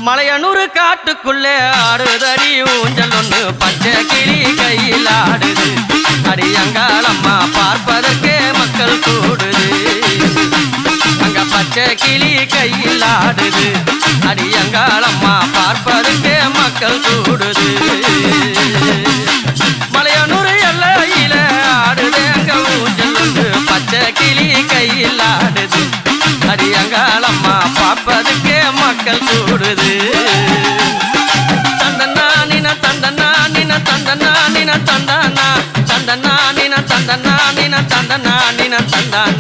மலையனூர் காட்டுக்குள்ளே ஆடுதடி ஊஞ்சல் ஒன்று பச்சை கிளி கையில் ஆடுது. அடியங்காலம்மா பார்ப்பதற்கே மக்கள் கூடுது. அங்க பச்சை கிளி கையில் ஆடுது. அடியங்காலம்மா பார்ப்பதற்கே மக்கள் கூடுது. மலையனூர் எல்லையில ஆடுது அங்க ஊஞ்சல் ஒன்று பச்சை கிளி கையில் ஆடுது. அடியங்காலம்மா பார்ப்பதுக்கே மக்கள் கூடுது. தந்தனா நின தந்தனா நின தந்தனா நின தந்தனா தந்தனா நின தந்தனா நின தந்தனா நின தந்தனா